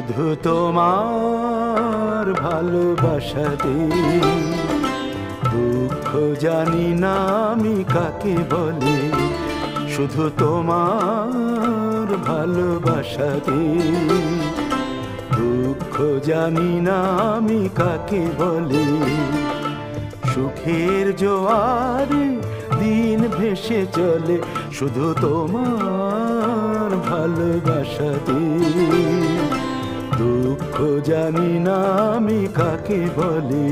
শুধু তোমার ভালোবাসাতে দুঃখ জানি না আমি কাকে বলে, শুধু তোমার ভালোবাসাতে দুঃখ জানি না আমি কাকে বলে। সুখের জোয়ারে দিন ভেসে চলে, শুধু তোমার ভালোবাসাতে দুঃখ জানি না আমি কাকে বলে।